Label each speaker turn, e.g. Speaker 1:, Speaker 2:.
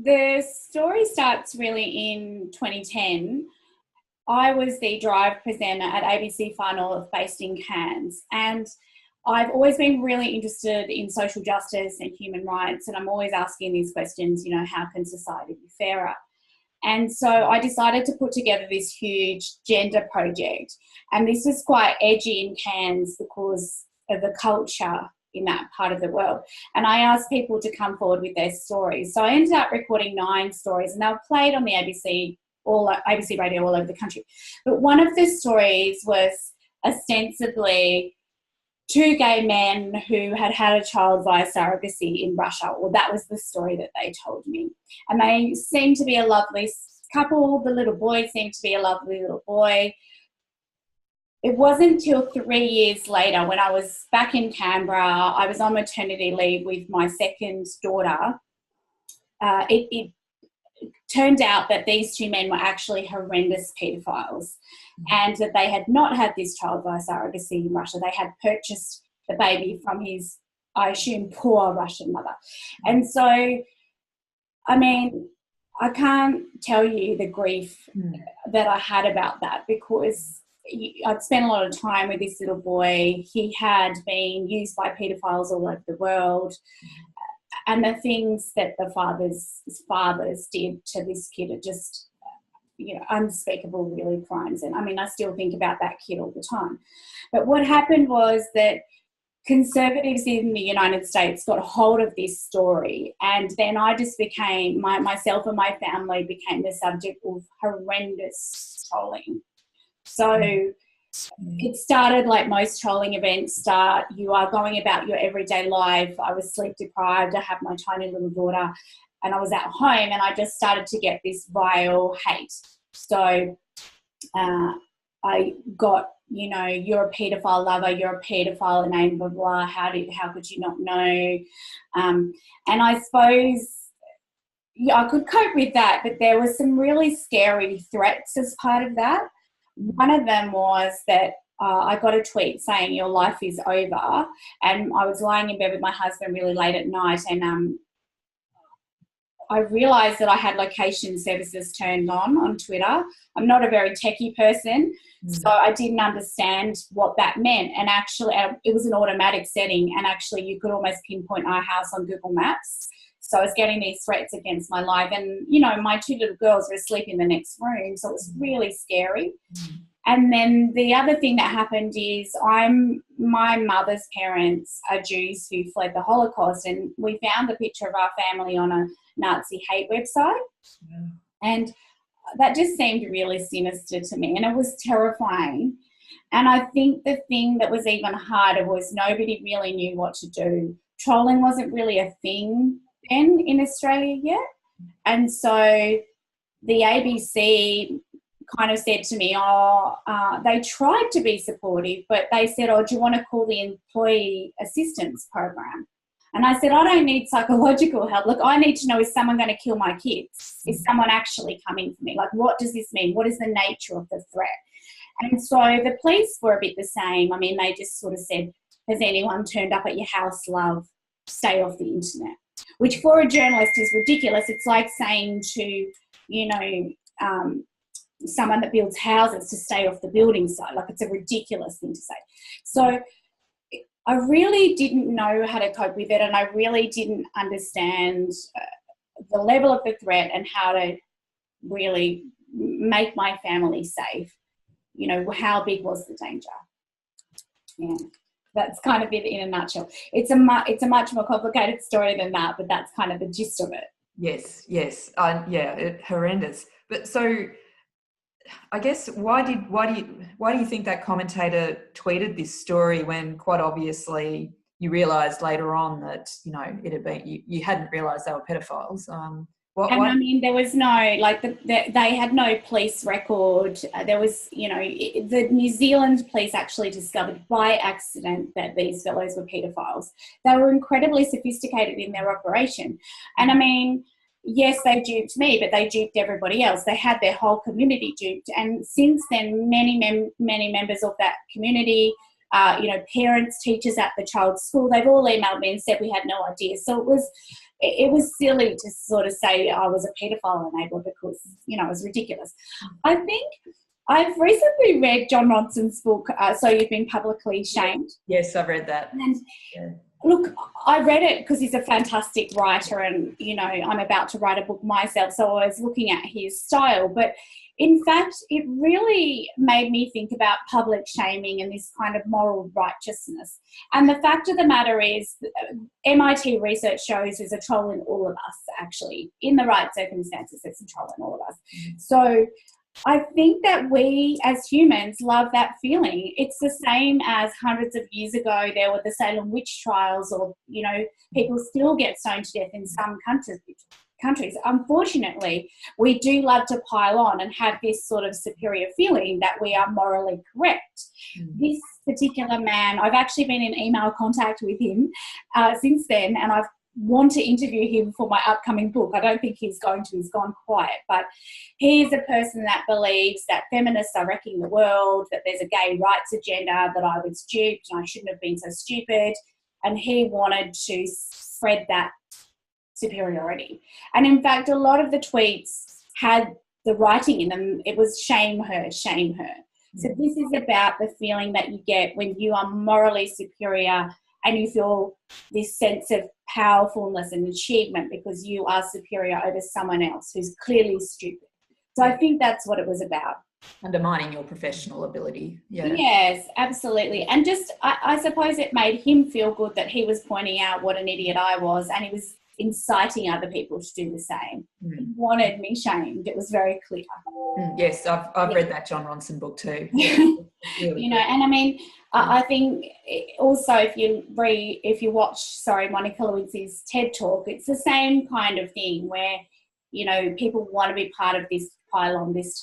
Speaker 1: The story starts really in 2010. I was the drive presenter at ABC Far North based in Cairns, and I've always been really interested in social justice and human rights, and I'm always asking these questions, how can society be fairer? And so I decided to put together this huge gender project, and this was quite edgy in Cairns because of the culture in that part of the world. And I asked people to come forward with their stories. So I ended up recording 9 stories, and they were played on the ABC radio all over the country. But one of the stories was ostensibly 2 gay men who had had a child via surrogacy in Russia. Well, that was the story that they told me. And they seemed to be a lovely couple. The little boy seemed to be a lovely little boy. It wasn't until 3 years later, when I was back in Canberra, I was on maternity leave with my second daughter. It turned out that these 2 men were actually horrendous paedophiles, and that they had not had this child via surrogacy in Russia. They had purchased the baby from his, I assume, poor Russian mother. And so, I mean, I can't tell you the grief that I had about that, because I'd spent a lot of time with this little boy. He had been used by paedophiles all over the world. And the things that the fathers did to this kid are just, unspeakable, really, crimes. And I mean, I still think about that kid all the time. But what happened was that conservatives in the United States got hold of this story, and then I just became, myself and my family became the subject of horrendous trolling. So it started like most trolling events start. You are going about your everyday life. I was sleep deprived. I have my tiny little daughter, and I was at home, and I just started to get this vile hate. So I got, you're a paedophile lover, you're a paedophile name, blah, blah, how could you not know? And I suppose, I could cope with that, but there were some really scary threats as part of that. One of them was that I got a tweet saying your life is over, and I was lying in bed with my husband really late at night, and I realised that I had location services turned on Twitter. I'm not a very techie person, so I didn't understand what that meant. And actually, it was an automatic setting, and actually you could almost pinpoint our house on Google Maps. So I was getting these threats against my life, and, my 2 little girls were asleep in the next room, so it was really scary. And then the other thing that happened is my mother's parents are Jews who fled the Holocaust, and we found the picture of our family on a Nazi hate website. Yeah. And that just seemed really sinister to me, and it was terrifying. And I think the thing that was even harder was nobody really knew what to do. Trolling wasn't really a thing then in Australia yet. And so the ABC kind of said to me, they tried to be supportive, but they said, do you want to call the employee assistance program? And I said, I don't need psychological help. Look, I need to know, is someone going to kill my kids? Is someone actually coming for me? Like, what does this mean? What is the nature of the threat? And so the police were a bit the same. I mean, they just sort of said, has anyone turned up at your house, love? Stay off the internet. Which for a journalist is ridiculous. It's like saying to, someone that builds houses to stay off the building site. Like, it's a ridiculous thing to say. So I really didn't know how to cope with it, and I really didn't understand the level of the threat and how to really make my family safe. How big was the danger? Yeah, that's kind of it in a nutshell. It's a much more complicated story than that, but that's kind of the gist of it.
Speaker 2: Yes, horrendous. But so, I guess why do you think that commentator tweeted this story when quite obviously you realised later on that it had been you hadn't realised they were pedophiles?
Speaker 1: I mean, there was no they had no police record. There was the New Zealand police actually discovered by accident that these fellows were paedophiles. They were incredibly sophisticated in their operation, and I mean, yes, they duped me, but they duped everybody else. They had their whole community duped. And since then, many members of that community parents, teachers at the child's school, they've all emailed me and said we had no idea. So it was silly to sort of say I was a paedophile enabler because, it was ridiculous. I think I've recently read John Ronson's book, So You've Been Publicly Shamed.
Speaker 2: Yes, I've read that.
Speaker 1: And look, I read it because he's a fantastic writer and, I'm about to write a book myself, so I was looking at his style. But in fact, it really made me think about public shaming and this kind of moral righteousness. And the fact of the matter is, MIT research shows there's a troll in all of us, actually. In the right circumstances, there's a troll in all of us. So I think that we as humans love that feeling. It's the same as hundreds of years ago there were the Salem witch trials, or, people still get stoned to death in some countries. Unfortunately, we do love to pile on and have this sort of superior feeling that we are morally correct. This particular man, I've actually been in email contact with him since then, and I want to interview him for my upcoming book. I don't think he's gone quiet, but he is a person that believes that feminists are wrecking the world, that there's a gay rights agenda, that I was duped and I shouldn't have been so stupid, and he wanted to spread that superiority. And in fact, a lot of the tweets had the writing in them. It was shame her, shame her. So this is about the feeling that you get when you are morally superior and you feel this sense of powerfulness and achievement because you are superior over someone else who's clearly stupid. So I think that's what it was about.
Speaker 2: Undermining your professional ability. Yeah.
Speaker 1: Yes, absolutely. And just, I suppose it made him feel good that he was pointing out what an idiot I was, and he was inciting other people to do the same. He wanted me shamed. It was very clear.
Speaker 2: Yes, I've read that John Ronson book too. Really
Speaker 1: and I mean, I think also if you watch Monica Lewinsky's TED Talk, it's the same kind of thing where, people want to be part of this pile on this